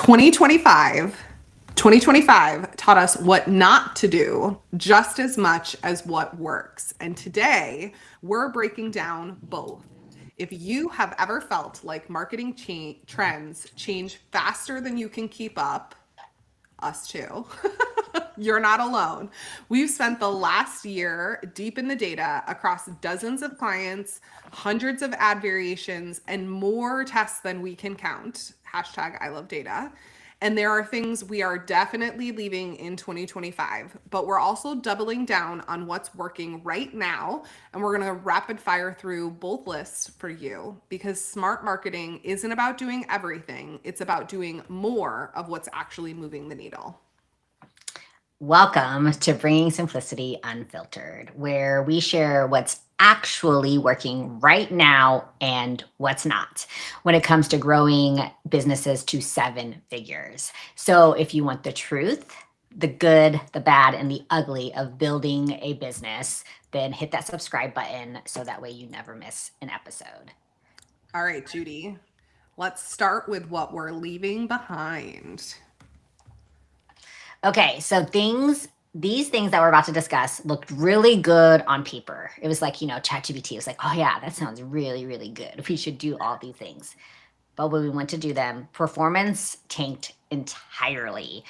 2025 2025 taught us what not to do just as much as what works. And today we're breaking down both. If you have ever felt like marketing trends change faster than you can keep up, us too. You're not alone. We've spent the last year deep in the data across dozens of clients, hundreds of ad variations, and more tests than we can count. Hashtag I love data. And there are things we are definitely leaving in 2025, but we're also doubling down on what's working right now. And we're going to rapid fire through both lists for you because smart marketing isn't about doing everything. It's about doing more of what's actually moving the needle. Welcome to Bringing Simplicity Unfiltered, where we share what's actually working right now and what's not when it comes to growing businesses to 7 figures. So if you want the truth, the good, the bad, and the ugly of building a business, then hit that subscribe button so that way you never miss an episode. All right, Judy, let's start with what we're leaving behind. Okay, so these things that we're about to discuss looked really good on paper. It was like, ChatGPT was like, oh yeah, that sounds really, really good. We should do all these things. But when we went to do them, performance tanked entirely.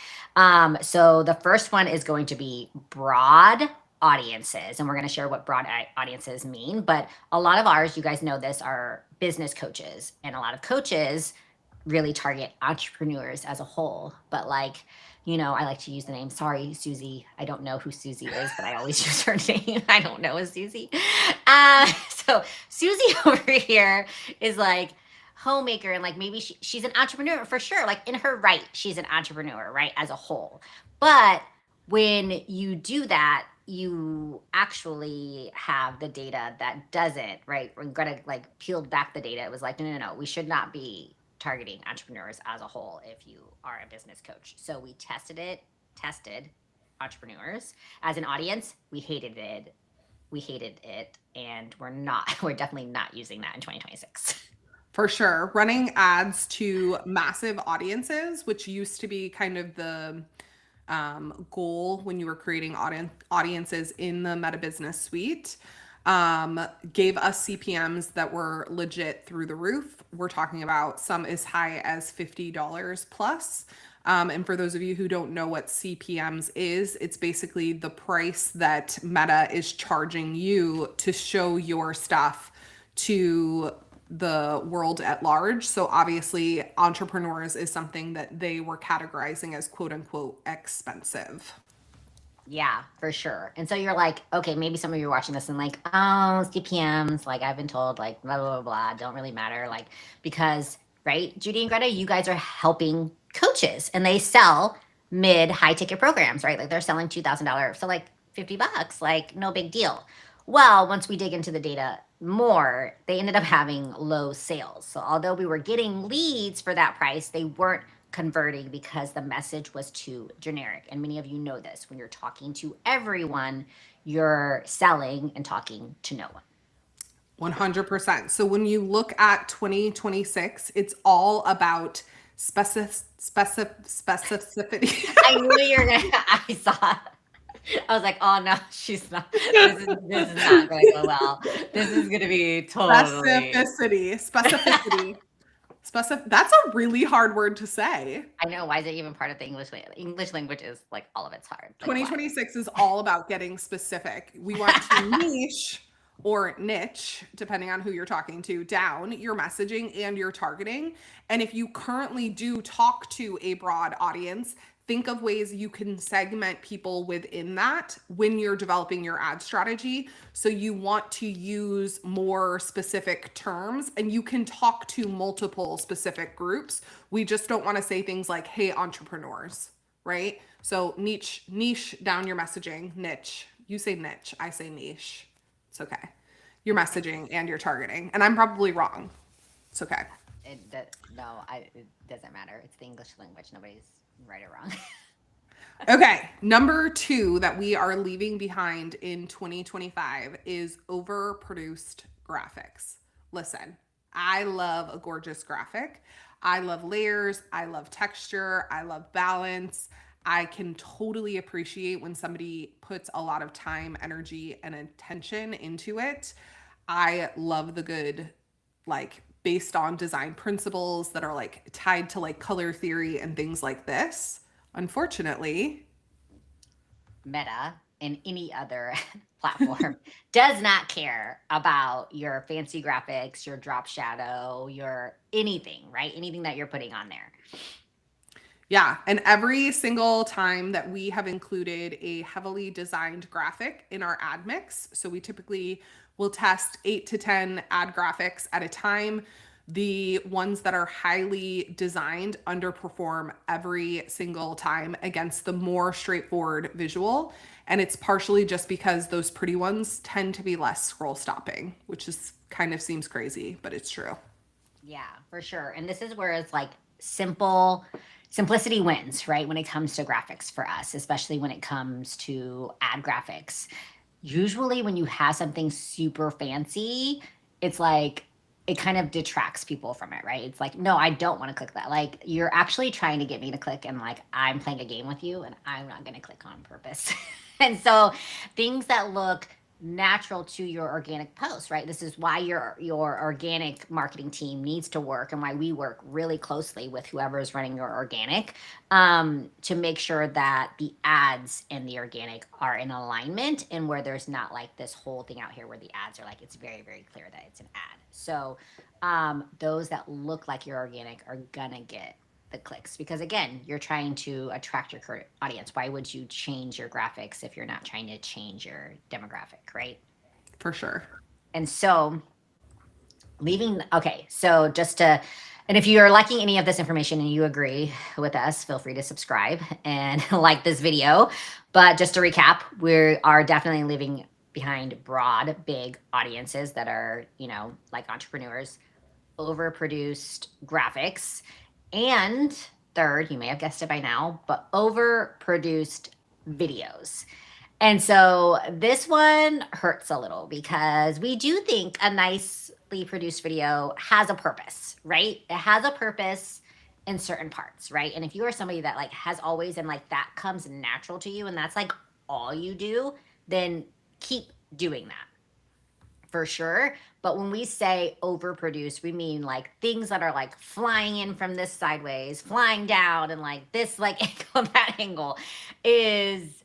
So the first one is going to be broad audiences, and we're going to share what broad audiences mean. But a lot of ours, you guys know this, are business coaches, and a lot of coaches really target entrepreneurs as a whole. But I like to use the name, sorry, Susie. I don't know who Susie is, but I always use her name. I don't know a Susie. So Susie over here is like homemaker, and like maybe she's an entrepreneur for sure. Like in her right, she's an entrepreneur, right, as a whole. But when you do that, you actually have the data that doesn't, right? We're gonna like peel back the data. It was like, no, we should not be targeting entrepreneurs as a whole if you are a business coach. So we tested entrepreneurs as an audience. We hated it, and we're definitely not using that in 2026. For sure. Running ads to massive audiences, which used to be kind of the goal when you were creating audiences in the Meta Business Suite, gave us CPMs that were legit through the roof. We're talking about some as high as $50 plus. And for those of you who don't know what CPMs is, it's basically the price that Meta is charging you to show your stuff to the world at large. So obviously entrepreneurs is something that they were categorizing as quote unquote expensive. Yeah, for sure. And so you're like, okay, maybe some of you are watching this and like, oh, CPMs, like I've been told, like blah, blah, blah, blah, don't really matter. Like, because, right, Judy and Greta, you guys are helping coaches and they sell mid high ticket programs, right? Like they're selling $2,000. So like $50, like no big deal. Well, once we dig into the data more, they ended up having low sales. So although we were getting leads for that price, they weren't converting because the message was too generic. And many of you know this. When you're talking to everyone, you're selling and talking to no one. 100%. So when you look at 2026, it's all about specificity. I knew you were gonna. I saw. I was like, oh no, she's not. This is not going to go well. This is going to be totally Specificity. That's a really hard word to say. I know. Why is it even part of the English language? English language is like all of it's hard. Like, 2026 is all about getting specific. We want to niche or niche, depending on who you're talking to, down your messaging and your targeting. And if you currently do talk to a broad audience, think of ways you can segment people within that when you're developing your ad strategy. So you want to use more specific terms and you can talk to multiple specific groups. We just don't want to say things like, hey, entrepreneurs, right? So niche down your messaging, niche. You say niche, I say niche. It's okay. Your messaging and your targeting. And I'm probably wrong. It's okay. It doesn't matter. It's the English language. Nobody's right or wrong. Okay. Number 2 that we are leaving behind in 2025 is overproduced graphics. Listen, I love a gorgeous graphic. I love layers. I love texture. I love balance. I can totally appreciate when somebody puts a lot of time, energy, and attention into it. I love the good, like, based on design principles that are like tied to like color theory and things like this. Unfortunately, Meta and any other platform does not care about your fancy graphics, your drop shadow, your anything, right? Anything that you're putting on there. yeah. And every single time that we have included a heavily designed graphic in our ad mix, so we typically will test 8 to 10 ad graphics at a time. The ones that are highly designed underperform every single time against the more straightforward visual. And it's partially just because those pretty ones tend to be less scroll stopping, which is kind of seems crazy, but it's true. Yeah, for sure. And this is where it's like simplicity wins, right? When it comes to graphics for us, especially when it comes to ad graphics. Usually when you have something super fancy, it's like it kind of detracts people from it, right? It's like, no, I don't want to click that. Like you're actually trying to get me to click and like I'm playing a game with you and I'm not going to click on purpose. And so things that look natural to your organic post, right? This is why your organic marketing team needs to work and why we work really closely with whoever is running your organic to make sure that the ads and the organic are in alignment and where there's not like this whole thing out here where the ads are like it's very, very clear that it's an ad. So those that look like your organic are gonna get the clicks because again you're trying to attract your current audience. Why would you change your graphics if you're not trying to change your demographic, right? For sure. And so okay, so just to and if you're liking any of this information and you agree with us, feel free to subscribe and like this video. But just to recap, we are definitely leaving behind broad big audiences that are like entrepreneurs, overproduced graphics, and third, you may have guessed it by now, but overproduced videos. And so this one hurts a little because we do think a nicely produced video has a purpose, right? It has a purpose in certain parts, right? And if you are somebody that like has always and like that comes natural to you and that's like all you do, then keep doing that for sure. But when we say overproduced, we mean like things that are like flying in from this sideways, flying down, and like this like angle, that angle is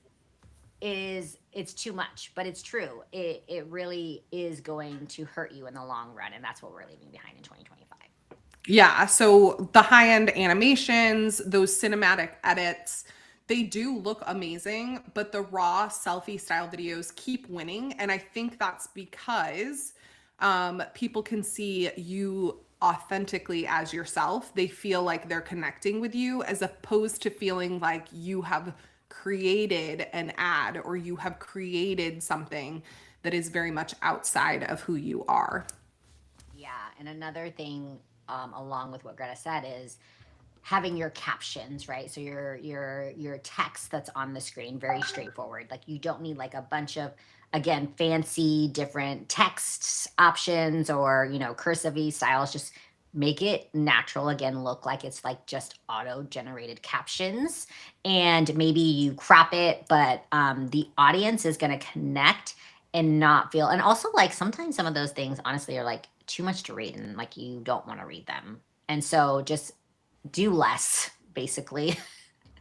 it's too much. But it's true. It really is going to hurt you in the long run, and that's what we're leaving behind in 2025. Yeah, so the high-end animations, those cinematic edits, they do look amazing, but the raw selfie style videos keep winning. And I think that's because people can see you authentically as yourself. They feel like they're connecting with you as opposed to feeling like you have created an ad or you have created something that is very much outside of who you are. Yeah, and another thing along with what Greta said is having your captions, right? So your text that's on the screen, very straightforward. Like you don't need like a bunch of again fancy different text options or cursive styles. Just make it natural. Again, look like it's like just auto generated captions, and maybe you crop it, but the audience is going to connect and not feel. And also, like sometimes some of those things, honestly, are like too much to read, and like you don't want to read them. And so just do less, basically.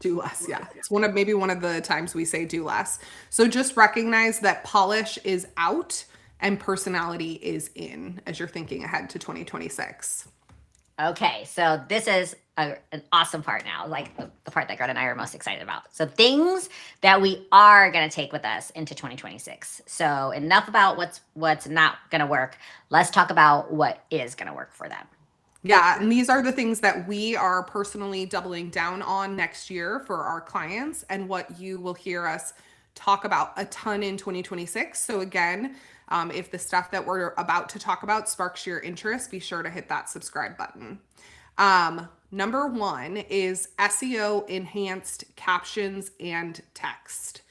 Do less, yeah. It's maybe one of the times we say do less. So just recognize that polish is out and personality is in as you're thinking ahead to 2026. Okay, so this is an awesome part now, like the part that Greta and I are most excited about. So things that we are going to take with us into 2026. So enough about what's not going to work. Let's talk about what is going to work for them. Yeah, and these are the things that we are personally doubling down on next year for our clients and what you will hear us talk about a ton in 2026. So again, if the stuff that we're about to talk about sparks your interest, be sure to hit that subscribe button. Number one is SEO-enhanced captions and text.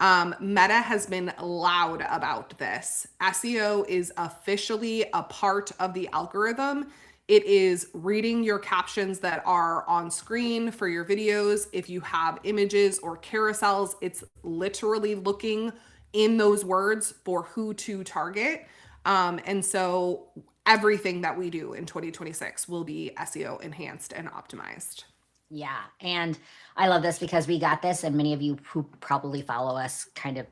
Meta has been loud about this. SEO is officially a part of the algorithm. It is reading your captions that are on screen for your videos. If you have images or carousels, it's literally looking in those words for who to target. And so everything that we do in 2026 will be SEO enhanced and optimized. Yeah. And I love this because we got this, and many of you who probably follow us kind of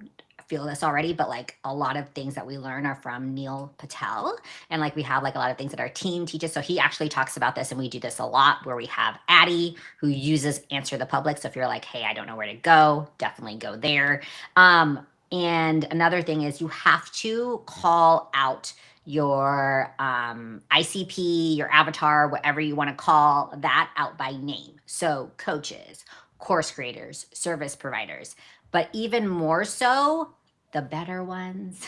feel this already, but like a lot of things that we learn are from Neil Patel. And like we have like a lot of things that our team teaches. So he actually talks about this, and we do this a lot where we have Addie who uses Answer the Public. So if you're like, hey, I don't know where to go, definitely go there. And another thing is you have to call out your ICP, your avatar, whatever you want to call that out by name. So coaches, course creators, service providers, but even more so, the better ones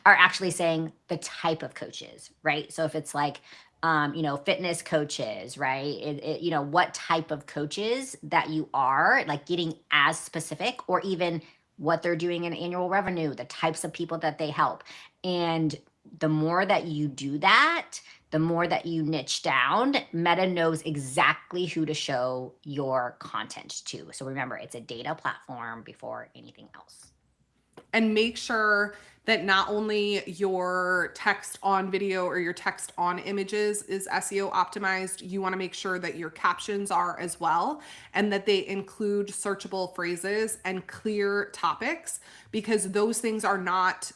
are actually saying the type of coaches, right? So if it's like, fitness coaches, right? What type of coaches that you are, like getting as specific, or even what they're doing in annual revenue, the types of people that they help. And the more that you do that, the more that you niche down, Meta knows exactly who to show your content to. So remember, it's a data platform before anything else. And make sure that not only your text on video or your text on images is SEO optimized, you want to make sure that your captions are as well, and that they include searchable phrases and clear topics, because those things are not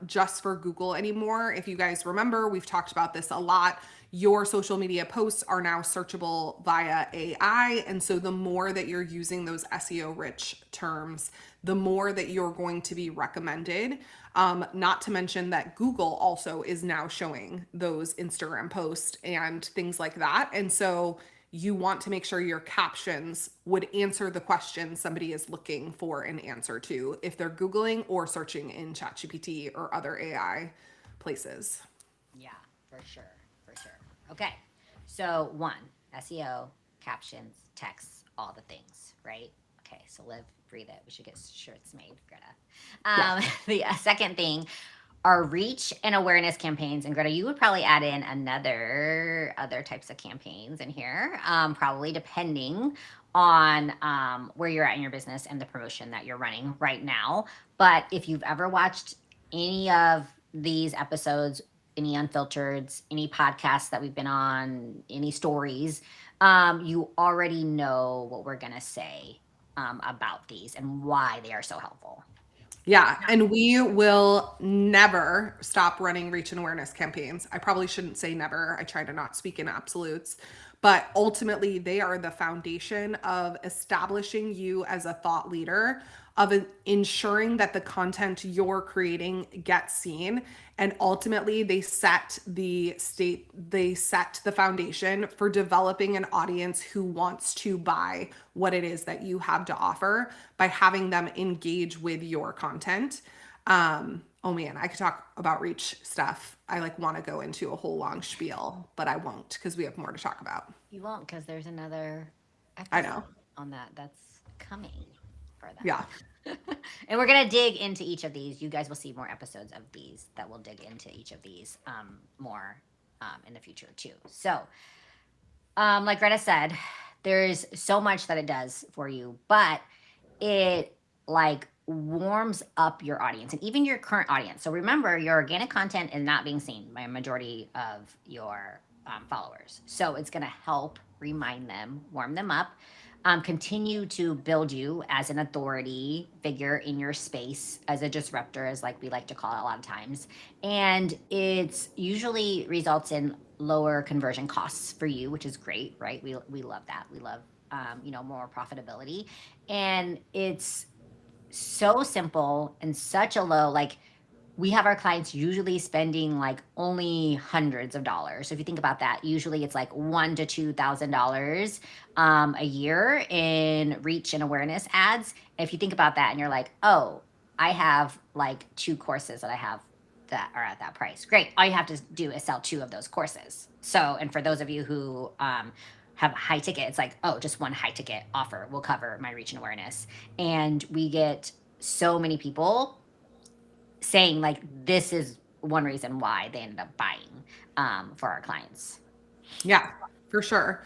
just for Google anymore. If you guys remember, we've talked about this a lot. Your social media posts are now searchable via AI. And so the more that you're using those SEO rich terms, the more that you're going to be recommended. Not to mention that Google also is now showing those Instagram posts and things like that. And so you want to make sure your captions would answer the question somebody is looking for an answer to if they're Googling or searching in ChatGPT or other AI places. Yeah, for sure. For sure. Okay. So one, SEO, captions, texts, all the things, right? Okay. So live, breathe it. We should get shirts made, Greta. The second thing are reach and awareness campaigns. And Greta, you would probably add in other types of campaigns in here, probably depending on where you're at in your business and the promotion that you're running right now. But if you've ever watched any of these episodes, any unfiltereds, any podcasts that we've been on, any stories, you already know what we're going to say about these and why they are so helpful. Yeah, and we will never stop running reach and awareness campaigns. I probably shouldn't say never. I try to not speak in absolutes, but ultimately they are the foundation of establishing you as a thought leader, of ensuring that the content you're creating gets seen, and ultimately they set the foundation for developing an audience who wants to buy what it is that you have to offer by having them engage with your content. Oh man, I could talk about reach stuff. I like want to go into a whole long spiel, but I won't because we have more to talk about. You won't, because there's another I know. episode on that's coming for that. Yeah. And we're gonna dig into each of these. You guys will see more episodes of these that will dig into each of these more in the future too. So, like Greta said, there's so much that it does for you, but it like warms up your audience and even your current audience. So remember, your organic content is not being seen by a majority of your followers. So it's going to help remind them, warm them up, continue to build you as an authority figure in your space, as a disruptor, as like we like to call it a lot of times. And it's usually results in lower conversion costs for you, which is great, right? We love that. We love more profitability. And it's so simple and such a low, like we have our clients usually spending like only hundreds of dollars. So if you think about that, usually it's like $1,000 to $2,000 a year in reach and awareness ads. And if you think about that and you're like, oh, I have like 2 courses that I have that are at that price. Great. All you have to do is sell 2 of those courses. So, and for those of you who have high ticket, it's like, oh, just one high ticket offer will cover my reach and awareness. And we get so many people saying like this is one reason why they ended up buying for our clients. Yeah, for sure.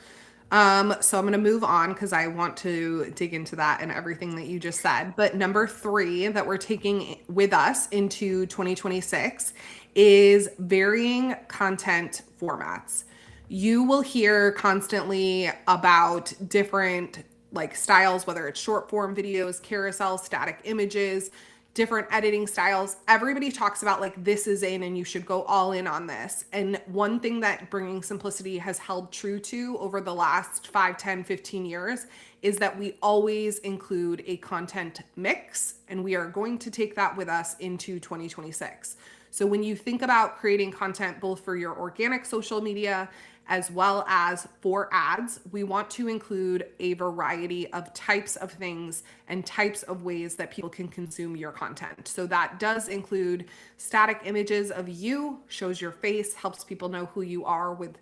So I'm going to move on because I want to dig into that and everything that you just said. But number three that we're taking with us into 2026 is varying content formats. You will hear constantly about different like styles, whether it's short form videos, carousel, static images, different editing styles. Everybody talks about like this is in and you should go all in on this. And one thing that Bringing Simplicity has held true to over the last 5, 10, 15 years is that we always include a content mix, and we are going to take that with us into 2026. So when you think about creating content both for your organic social media as well as for ads, we want to include a variety of types of things and types of ways that people can consume your content. So that does include static images of you, shows your face, helps people know who you are with,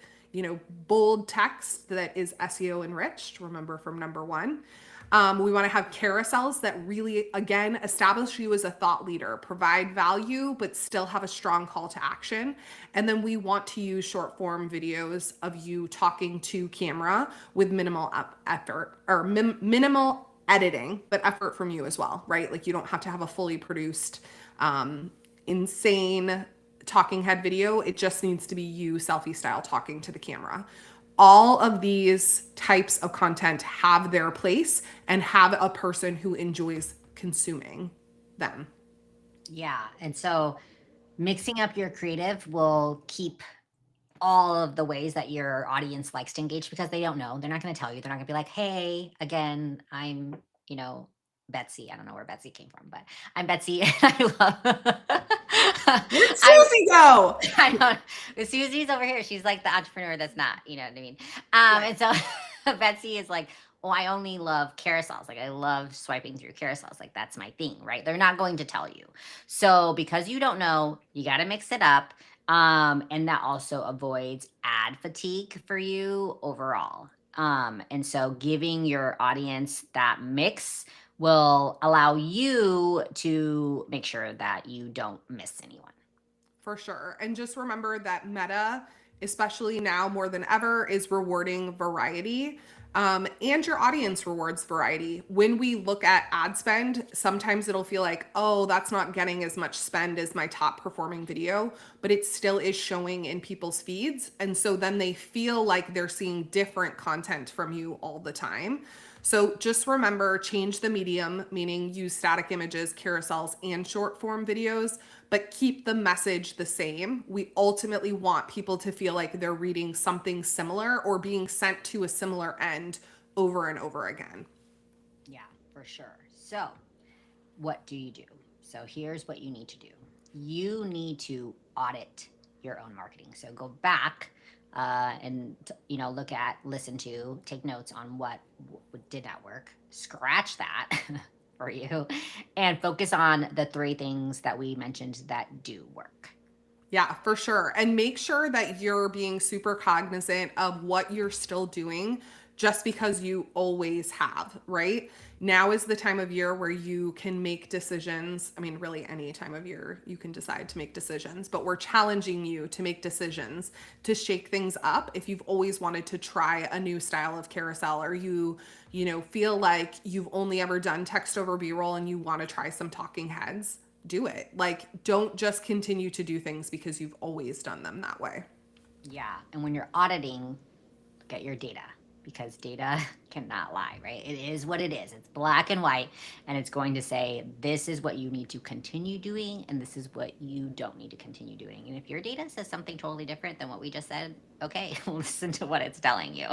bold text that is SEO enriched. Remember from number one. We want to have carousels that really, again, establish you as a thought leader, provide value, but still have a strong call to action. And then we want to use short form videos of you talking to camera with minimal effort or minimal editing, but effort from you as well, right? Like you don't have to have a fully produced, insane talking head video. It just needs to be you selfie style talking to the camera. All of these types of content have their place and have a person who enjoys consuming them. Yeah. And so mixing up your creative will keep all of the ways that your audience likes to engage because they don't know. They're not going to tell you. They're not going to be like, hey, again, I'm, Betsy. I don't know where Betsy came from, but I'm Betsy and I love. Where'd Susie go? I don't. Susie's over here. She's like the entrepreneur that's not. You know what I mean? And so Betsy is like, oh, I only love carousels. Like I love swiping through carousels. Like that's my thing, right? They're not going to tell you. So because you don't know, you got to mix it up. And that also avoids ad fatigue for you overall. And so giving your audience that mix will allow you to make sure that you don't miss anyone. For sure. And just remember that Meta, especially now more than ever, is rewarding variety. And your audience rewards variety. When we look at ad spend, sometimes it'll feel like, oh, that's not getting as much spend as my top performing video, but it still is showing in people's feeds. And so then they feel like they're seeing different content from you all the time. So just remember, change the medium, meaning use static images, carousels, and short form videos, but keep the message the same. We ultimately want people to feel like they're reading something similar or being sent to a similar end over and over again. Yeah, for sure. So, what do you do? So, here's what you need to do you need to audit your own marketing. So, go back and look at, listen to, take notes on what did not work, scratch that for you, and focus on the three things that we mentioned that do work. Yeah, for sure. And make sure that you're being super cognizant of what you're still doing just because you always have, right? Now is the time of year where you can make decisions. I mean, really, any time of year you can decide to make decisions, but we're challenging you to make decisions to shake things up. If you've always wanted to try a new style of carousel, or feel like you've only ever done text over B-roll and you want to try some talking heads, do it. Like, don't just continue to do things because you've always done them that way. Yeah. And when you're auditing, look at your data because data cannot lie, right? It is what it is. It's black and white, and it's going to say this is what you need to continue doing, and this is what you don't need to continue doing. And if your data says something totally different than what we just said, okay, listen to what it's telling you.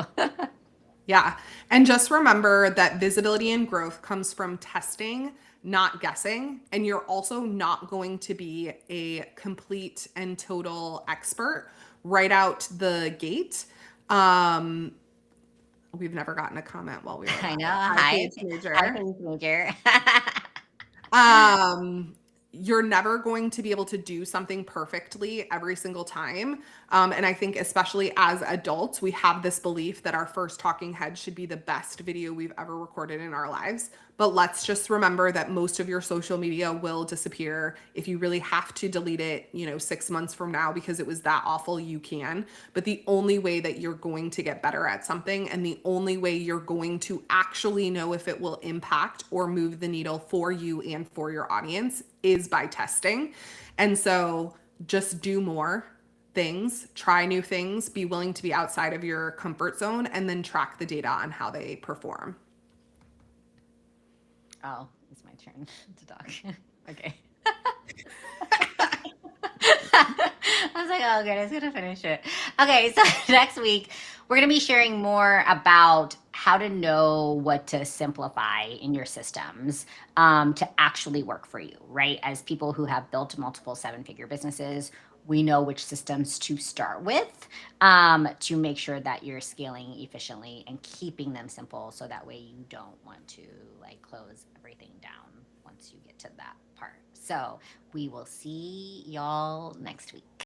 Yeah. And just remember that visibility and growth comes from testing, not guessing. And you're also not going to be a complete and total expert right out the gate. We've never gotten a comment while we were I know. Hi, Hi. Paige Major. Hi, Paige Major. Um, you're never going to be able to do something perfectly every single time. And I think, especially as adults, we have this belief that our first talking head should be the best video we've ever recorded in our lives. But let's just remember that most of your social media will disappear. If you really have to delete it, 6 months from now because it was that awful, you can. But the only way that you're going to get better at something, and the only way you're going to actually know if it will impact or move the needle for you and for your audience, is by testing. And so just do more things, try new things, be willing to be outside of your comfort zone, and then track the data on how they perform. Oh, it's my turn to talk. Okay. I was like, oh, good, I was gonna finish it. Okay, so next week we're gonna be sharing more about how to know what to simplify in your systems to actually work for you, right? As people who have built multiple seven-figure businesses, we know which systems to start with to make sure that you're scaling efficiently and keeping them simple, so that way you don't want to like close everything down once you get to that part. So we will see y'all next week.